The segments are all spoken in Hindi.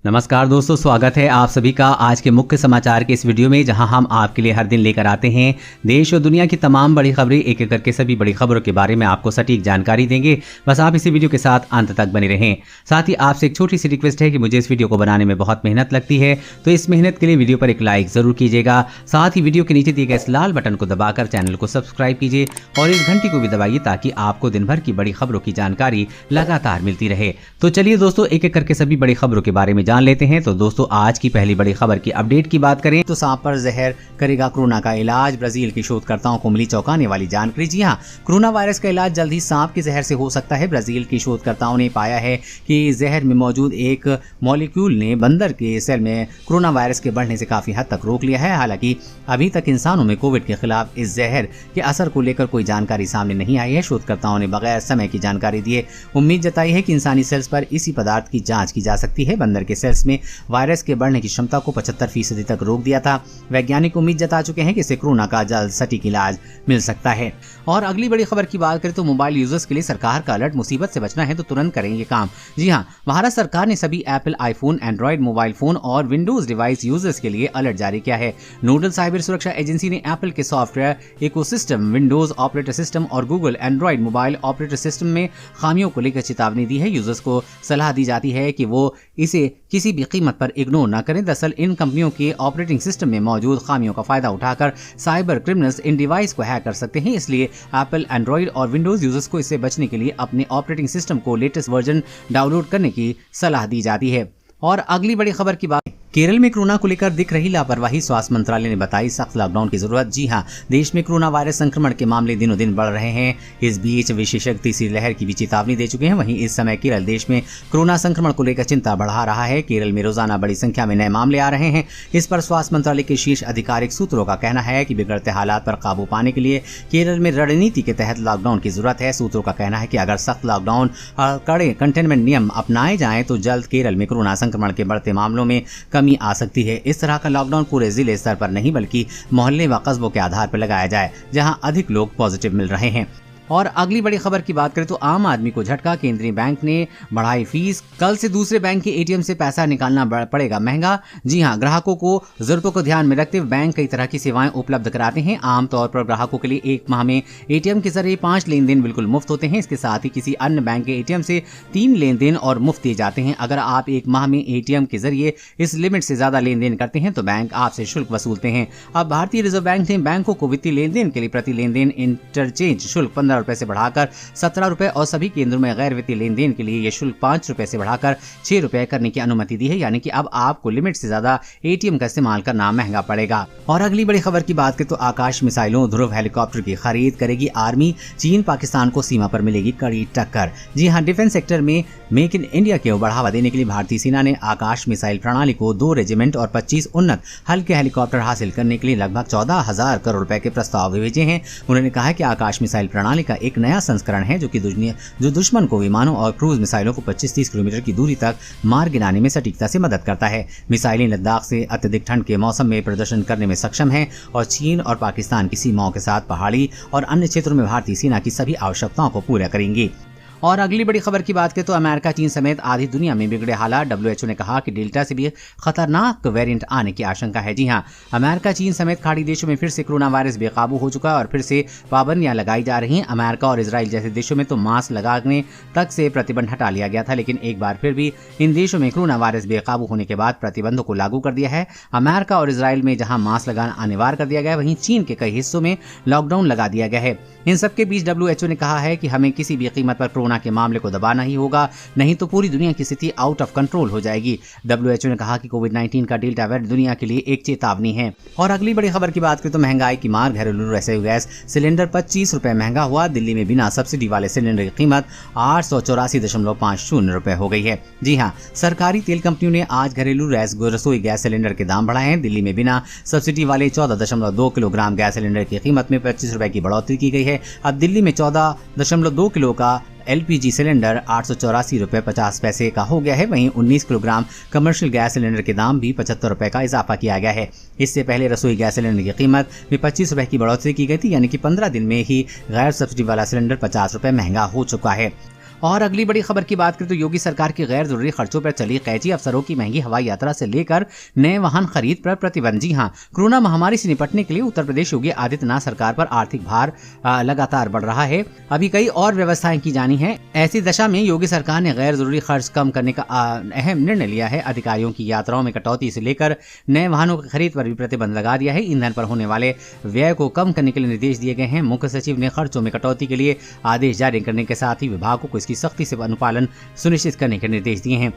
नमस्कार दोस्तों, स्वागत है आप सभी का आज के मुख्य समाचार के इस वीडियो में, जहां हम आपके लिए हर दिन लेकर आते हैं देश और दुनिया की तमाम बड़ी खबरें। एक एक करके सभी बड़ी खबरों के बारे में आपको सटीक जानकारी देंगे। बस आप इसी वीडियो के साथ अंत तक बने रहें। साथ ही आपसे एक छोटी सी रिक्वेस्ट है कि मुझे इस वीडियो को बनाने में बहुत मेहनत लगती है, तो इस मेहनत के लिए वीडियो पर एक लाइक जरूर कीजिएगा। साथ ही वीडियो के नीचे दिए गए इस लाल बटन को दबाकर चैनल को सब्सक्राइब कीजिए और इस घंटी को भी दबाइए ताकि आपको दिन भर की बड़ी खबरों की जानकारी लगातार मिलती रहे। तो चलिए दोस्तों, एक एक करके सभी बड़ी खबरों के बारे में जान लेते हैं। तो दोस्तों, आज की पहली बड़ी खबर की अपडेट की बात करें तो सांप पर जहर करेगा कोरोना का इलाज। ब्राजील के शोधकर्ताओं को मिली चौंकाने वाली जानकारी। जी हां, कोरोना वायरस का इलाज जल्द ही सांप के जहर से हो सकता है। ब्राजील के शोधकर्ताओं ने पाया है कि जहर में मौजूद एक मॉलिक्यूल ने बंदर के सेल में कोरोना वायरस के बढ़ने से काफी हद तक रोक लिया है। हालांकि अभी तक इंसानों में कोविड के खिलाफ इस जहर के असर को लेकर कोई जानकारी सामने नहीं आई है। शोधकर्ताओं ने बगैर समय की जानकारी दिए उम्मीद जताई है कि इंसानी सेल्स पर इसी पदार्थ की जांच की जा सकती है। बंदर के सेल्स में वायरस के बढ़ने की क्षमता को 75% तक रोक दिया था। वैज्ञानिक उम्मीद जता चुके हैं कि इससे कोरोना का जल्द सटीक इलाज मिल सकता है। और अगली बड़ी खबर की बात करें तो मोबाइल यूजर्स के लिए सरकार का अलर्ट। मुसीबत से बचना है तो तुरंत करें ये काम। जी हां, भारत सरकार ने सभी Apple iPhone, Android mobile phone और विंडोज डिवाइस यूजर्स के लिए अलर्ट जारी किया है। नोडल साइबर सुरक्षा एजेंसी ने एप्पल के software ecosystem, Windows operator system और Google Android mobile operator system में खामियों को लेकर चेतावनी दी है। यूजर्स को सलाह दी जाती है कि वो इसे किसी भी कीमत पर इग्नोर न करें। दरअसल इन कंपनियों के ऑपरेटिंग सिस्टम में मौजूद खामियों का फायदा उठाकर साइबर क्रिमिनल्स इन डिवाइस को हैक कर सकते हैं। इसलिए एप्पल, एंड्रॉइड और विंडोज यूजर्स को इससे बचने के लिए अपने ऑपरेटिंग सिस्टम को लेटेस्ट वर्जन डाउनलोड करने की सलाह दी जाती है। और अगली बड़ी खबर की बात, केरल में कोरोना को लेकर दिख रही लापरवाही। स्वास्थ्य मंत्रालय ने बताई सख्त लॉकडाउन की जरूरत। जी हां, देश में कोरोना वायरस संक्रमण के मामले दिनों दिन बढ़ रहे हैं। इस बीच विशेषज्ञ तीसरी लहर की भी चेतावनी दे चुके हैं। वहीं इस समय केरल देश में कोरोना संक्रमण को लेकर चिंता बढ़ा रहा है। केरल में रोजाना बड़ी संख्या में नए मामले आ रहे हैं। इस पर स्वास्थ्य मंत्रालय के शीर्ष आधिकारिक सूत्रों का कहना है कि बिगड़ते हालात पर काबू पाने के लिए केरल में रणनीति के तहत लॉकडाउन की जरूरत है। सूत्रों का कहना है कि अगर सख्त लॉकडाउन और कड़े कंटेनमेंट नियम अपनाए जाएं तो जल्द केरल में कोरोना संक्रमण के बढ़ते मामलों में कमी आ सकती है। इस तरह का लॉकडाउन पूरे जिले स्तर पर नहीं बल्कि मोहल्ले व कस्बों के आधार पर लगाया जाए जहां अधिक लोग पॉजिटिव मिल रहे हैं। और अगली बड़ी खबर की बात करें तो आम आदमी को झटका। केंद्रीय बैंक ने बढ़ाई फीस। कल से दूसरे बैंक के एटीएम से पैसा निकालना पड़ेगा महंगा। जी हां, ग्राहकों को जरूरतों को ध्यान में रखते हुए बैंक कई तरह की सेवाएं उपलब्ध कराते हैं। आमतौर पर ग्राहकों के लिए एक माह में एटीएम के जरिए 5 लेन देन बिल्कुल मुफ्त होते हैं। इसके साथ ही किसी अन्य बैंक के एटीएम से 3 लेन देन और मुफ्त दिए जाते हैं। अगर आप एक माह में एटीएम के जरिए इस लिमिट से ज्यादा लेन देन करते हैं तो बैंक आपसे शुल्क वसूलते हैं। अब भारतीय रिजर्व बैंक ने बैंकों को वित्तीय लेन देन के लिए प्रति लेन देन इंटरचेंज शुल्क 15 रुपए से बढ़ाकर 17 रुपए और सभी केंद्रों में गैर वित्तीय लेन देन के लिए यह शुल्क 5 रुपए से बढ़ाकर 6 रुपए करने की अनुमति दी है। यानी कि अब आपको लिमिट से ज्यादा एटीएम का इस्तेमाल करना महंगा पड़ेगा। और अगली बड़ी खबर की बात करें तो आकाश मिसाइलों, ध्रुव हेलीकॉप्टर की खरीद करेगी आर्मी। चीन पाकिस्तान को सीमा पर मिलेगी कड़ी टक्कर। जी हां, डिफेंस सेक्टर में मेक इन इंडिया को बढ़ावा देने के लिए भारतीय सेना ने आकाश मिसाइल प्रणाली को 2 रेजिमेंट और 25 उन्नत हल्के हेलीकॉप्टर हासिल करने के लिए लगभग 14,000 करोड़ रुपए के प्रस्ताव भेजे हैं। उन्होंने कहा कि आकाश मिसाइल प्रणाली का एक नया संस्करण है जो दुश्मन को विमानों और क्रूज मिसाइलों को 25-30 किलोमीटर की दूरी तक मार गिराने में सटीकता से मदद करता है। मिसाइलें लद्दाख से अत्यधिक ठंड के मौसम में प्रदर्शन करने में सक्षम है और चीन और पाकिस्तान की सीमाओं के साथ पहाड़ी और अन्य क्षेत्रों में भारतीय सेना की सभी आवश्यकताओं को पूरा करेंगी। और अगली बड़ी खबर की बात करें तो अमेरिका, चीन समेत आधी दुनिया में बिगड़े हालात। WHO ने कहा कि डेल्टा से भी खतरनाक वेरिएंट आने की आशंका है। जी हां, अमेरिका, चीन समेत खाड़ी देशों में फिर से कोरोना वायरस बेकाबू हो चुका है और फिर से पाबंदियां लगाई जा रही हैं। अमेरिका और इजराइल जैसे देशों में तो मास्क लगाने तक से प्रतिबंध हटा लिया गया था, लेकिन एक बार फिर भी इन देशों में कोरोना वायरस बेकाबू होने के बाद प्रतिबंधों को लागू कर दिया है। अमेरिका और इजराइल में जहां मास्क लगाना अनिवार्य कर दिया गया है, वहीं चीन के कई हिस्सों में लॉकडाउन लगा दिया गया है। इन सबके बीच WHO ने कहा है कि हमें किसी भी कीमत पर कोरोना के मामले को दबाना ही होगा, नहीं तो पूरी दुनिया की स्थिति आउट ऑफ कंट्रोल हो जाएगी। WHO ने कहा कि कोविड-19 का डेल्टा वेरिएंट दुनिया के लिए एक चेतावनी है। और अगली बड़ी खबर की बात करें तो महंगाई की मार। घरेलू रसोई गैस सिलेंडर 25 रुपए महंगा हुआ। दिल्ली में बिना सब्सिडी वाले सिलेंडर की कीमत 884.50 रुपए हो गई है। जी हां, सरकारी तेल कंपनियों ने आज घरेलू रसोई गैस सिलेंडर के दाम बढ़ाए हैं। दिल्ली में बिना सब्सिडी वाले 14.2 किलोग्राम गैस सिलेंडर की कीमत में 25 रुपए की बढ़ोतरी की गई है। अब दिल्ली में 14.2 किलो का LPG सिलेंडर 884 रुपए 50 पैसे का हो गया है। वहीं 19 किलोग्राम कमर्शियल गैस सिलेंडर के दाम भी 75 रुपए का इजाफा किया गया है। इससे पहले रसोई गैस सिलेंडर की कीमत में 25 रुपए की बढ़ोतरी की गई थी, यानी कि 15 दिन में ही गैर सब्सिडी वाला सिलेंडर 50 रुपए महंगा हो चुका है। और अगली बड़ी खबर की बात करें तो योगी सरकार की गैर जरूरी खर्चों पर चली कैची, अफसरों की महंगी हवाई यात्रा से लेकर नए वाहन खरीद पर प्रतिबंध। जी हां, कोरोना महामारी से निपटने के लिए उत्तर प्रदेश योगी आदित्यनाथ सरकार पर आर्थिक भार लगातार बढ़ रहा है। अभी कई और व्यवस्थाएं की जानी है। ऐसी दशा में योगी सरकार ने गैर जरूरी खर्च कम करने का अहम निर्णय लिया है। अधिकारियों की यात्राओं में कटौती से लेकर नए वाहनों की खरीद पर भी प्रतिबंध लगा दिया है। ईंधन पर होने वाले व्यय को कम करने के लिए निर्देश दिए गए हैं। मुख्य सचिव ने खर्चों में कटौती के लिए आदेश जारी करने के साथ ही विभागों को इसकी सख्ती से अनुपालन सुनिश्चित करने के निर्देश दिए हैं।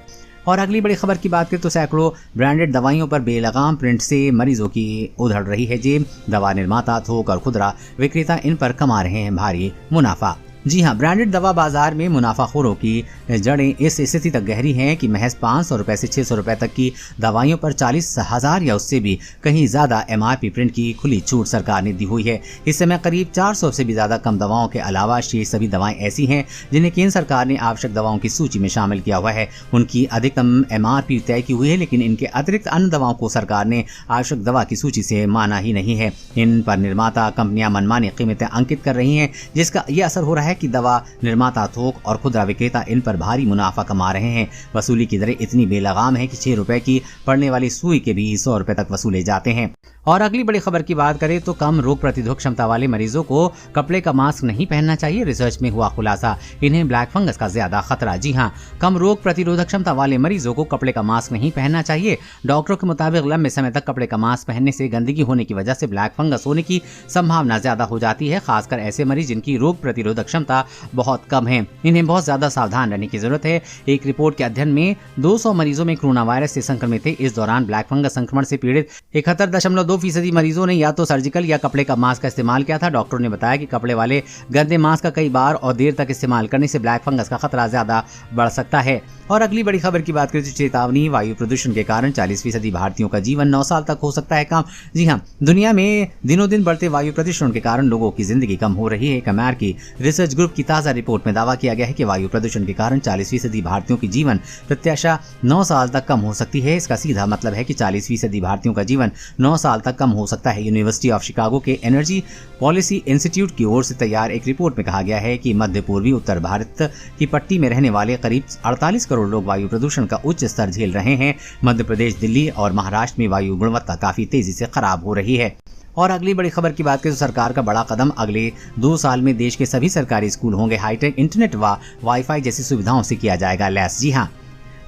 और अगली बड़ी खबर की बात करें तो सैकड़ों ब्रांडेड दवाइयों पर बेलगाम प्रिंट से मरीजों की उधड़ रही है जेब। दवा निर्माता, थोक और खुदरा विक्रेता इन पर कमा रहे हैं भारी मुनाफा। जी हां, ब्रांडेड दवा बाजार में मुनाफाखोरों की जड़ें इस स्थिति तक गहरी हैं कि महज 500 रुपए से 600 रुपए तक की दवाइयों पर 40,000 या उससे भी कहीं ज्यादा MRP प्रिंट की खुली छूट सरकार ने दी हुई है। इस समय करीब 400 से भी ज्यादा कम दवाओं के अलावा शेष सभी दवाएं ऐसी हैं जिन्हें केंद्र सरकार ने आवश्यक दवाओं की सूची में शामिल किया हुआ है। उनकी अधिकतम MRP तय की हुई है, लेकिन इनके अतिरिक्त अन्य दवाओं को सरकार ने आवश्यक दवा की सूची से माना ही नहीं है। इन पर निर्माता कंपनियां मनमानी कीमतें अंकित कर रही हैं, जिसका यह असर हो रहा है कि दवा निर्माता, थोक और खुदरा विक्रेता इन पर भारी मुनाफा कमा रहे हैं। वसूली की दरें इतनी बेलगाम है कि 6 रुपए की पड़ने वाली सुई के भी 100 रुपए तक वसूले जाते हैं। और अगली बड़ी खबर की बात करें तो कम रोग प्रतिरोधक क्षमता वाले मरीजों को कपड़े का मास्क नहीं पहनना चाहिए। रिसर्च में हुआ खुलासा, इन्हें ब्लैक फंगस का ज्यादा खतरा। जी हां, कम रोग प्रतिरोधक क्षमता वाले मरीजों को कपड़े का मास्क नहीं पहनना चाहिए। डॉक्टरों के मुताबिक लंबे समय तक कपड़े का मास्क पहनने से गंदगी होने की वजह से ब्लैक फंगस होने की संभावना ज्यादा हो जाती है, खासकर ऐसे मरीज जिनकी रोग प्रतिरोधक क्षमता बहुत कम है। इन्हें बहुत ज्यादा सावधान रहने की जरूरत है। एक रिपोर्ट के अध्ययन में 200 मरीजों में कोरोना वायरस से संक्रमित थे। इस दौरान ब्लैक फंगस संक्रमण से पीड़ित 71.2% मरीजों ने या तो सर्जिकल या कपड़े का मास्क का इस्तेमाल किया था। डॉक्टरों ने बताया कि कपड़े वाले गंदे मास्क का कई बार और देर तक इस्तेमाल करने से ब्लैक फंगस का खतरा ज्यादा बढ़ सकता है। और अगली बड़ी खबर की बात करें तो चेतावनी, वायु प्रदूषण के कारण 40% भारतीयों का जीवन 9 साल तक हो सकता है कम। जी हां, दुनिया में दिनों दिन बढ़ते वायु प्रदूषण के कारण लोगों की जिंदगी कम हो रही है। एक अमेरिकी रिसर्च ग्रुप की ताजा रिपोर्ट में दावा किया गया है कि वायु प्रदूषण के कारण 40% भारतीयों की जीवन प्रत्याशा 9 साल तक कम हो सकती है। इसका सीधा मतलब है कि 40% भारतीयों का जीवन 9 साल तक कम हो सकता है। यूनिवर्सिटी ऑफ शिकागो के एनर्जी पॉलिसी इंस्टीट्यूट की ओर से तैयार एक रिपोर्ट में कहा गया है कि मध्य पूर्वी उत्तर भारत की पट्टी में रहने वाले करीब 48 करोड़ लोग वायु प्रदूषण का उच्च स्तर झेल रहे हैं। मध्य प्रदेश, दिल्ली और महाराष्ट्र में वायु गुणवत्ता काफी तेजी से खराब हो रही है। और अगली बड़ी खबर की बात करें तो सरकार का बड़ा कदम, अगले 2 साल में देश के सभी सरकारी स्कूल होंगे हाईटेक इंटरनेट व वाईफाई जैसी सुविधाओं से किया जाएगा लैस। जी हाँ,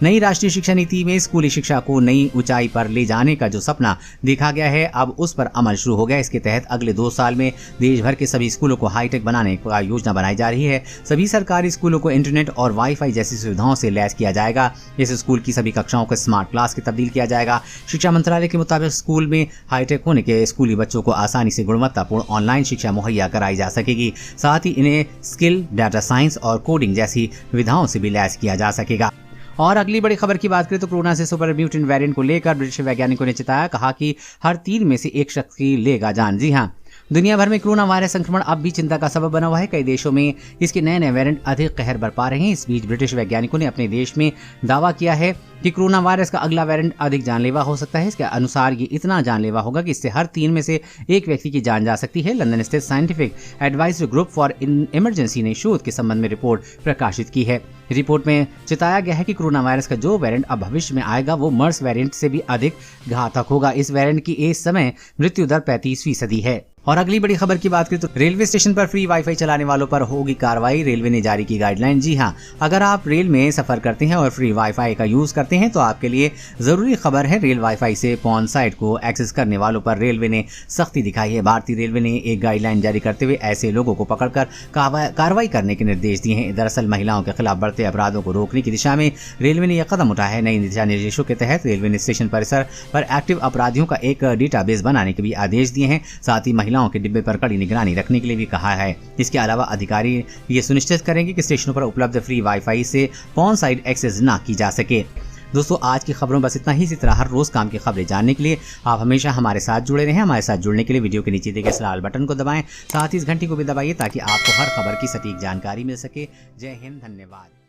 नई राष्ट्रीय शिक्षा नीति में स्कूली शिक्षा को नई ऊंचाई पर ले जाने का जो सपना देखा गया है, अब उस पर अमल शुरू हो गया। इसके तहत अगले 2 साल में देश भर के सभी स्कूलों को हाईटेक बनाने का योजना बनाई जा रही है। सभी सरकारी स्कूलों को इंटरनेट और वाईफाई जैसी सुविधाओं से लैस किया जाएगा। इस स्कूल की सभी कक्षाओं को स्मार्ट क्लास की तब्दील किया जाएगा। शिक्षा मंत्रालय के मुताबिक स्कूल में हाईटेक होने के स्कूली बच्चों को आसानी से गुणवत्तापूर्ण ऑनलाइन शिक्षा मुहैया कराई जा सकेगी। साथ ही इन्हें स्किल, डाटा साइंस और कोडिंग जैसी विधाओं से भी लैस किया जा सकेगा। और अगली बड़ी खबर की बात करें तो कोरोना से सुपर म्यूटेंट वेरिएंट को लेकर ब्रिटिश वैज्ञानिकों ने चिताया, कहा कि हर 3 में से 1 शख्स की लेगा जान। जी हां, दुनिया भर में कोरोना वायरस संक्रमण अब भी चिंता का सबब बना हुआ है। कई देशों में इसके नए नए वेरिएंट अधिक कहर बरपा रहे हैं। इस बीच ब्रिटिश वैज्ञानिकों ने अपने देश में दावा किया है कि कोरोना वायरस का अगला वेरिएंट अधिक जानलेवा हो सकता है। इसके अनुसार ये इतना जानलेवा होगा कि इससे हर 3 में से 1 व्यक्ति की जान जा सकती है। लंदन स्थित scientific advisory group for emergency ने शोध के संबंध में रिपोर्ट प्रकाशित की है। रिपोर्ट में चिताया गया है कि कोरोना वायरस का जो वेरिएंट अब भविष्य में आएगा वो मर्स वेरिएंट से भी अधिक घातक होगा। इस वेरिएंट की इस समय मृत्यु दर 35% है। और अगली बड़ी खबर की बात करें तो रेलवे स्टेशन पर फ्री वाईफाई चलाने वालों पर होगी कार्रवाई, रेलवे ने जारी की गाइडलाइन। जी हां, अगर आप रेल में सफर करते हैं और फ्री वाईफाई का यूज करते हैं तो आपके लिए जरूरी खबर है। रेल वाईफाई से पॉर्न साइट को एक्सेस करने वालों पर रेलवे ने सख्ती दिखाई है। भारतीय रेलवे ने एक गाइडलाइन जारी करते हुए ऐसे लोगों को पकड़कर कार्रवाई करने के निर्देश दिए हैं। दरअसल महिलाओं के खिलाफ बढ़ते अपराधों को रोकने की दिशा में रेलवे ने यह कदम उठाया है। नई दिशा निर्देशों के तहत रेलवे ने स्टेशन परिसर पर एक्टिव अपराधियों का एक डेटाबेस बनाने के भी आदेश दिए हैं। साथ ही महिलाओं के डिब्बे पर कड़ी निगरानी रखने के लिए भी कहा है। इसके अलावा अधिकारी ये सुनिश्चित करेंगे कि स्टेशनों पर उपलब्ध फ्री वाईफाई से पॉर्न साइट एक्सेस न की जा सके। दोस्तों, आज की खबरों बस इतना ही। इसी तरह हर रोज काम की खबरें जानने के लिए आप हमेशा हमारे साथ जुड़े रहें। हमारे साथ जुड़ने के लिए वीडियो के नीचे दिए गए लाल बटन को दबाएं, साथ ही इस घंटी को भी दबाइए ताकि आपको हर खबर की सटीक जानकारी मिल सके। जय हिंद, धन्यवाद।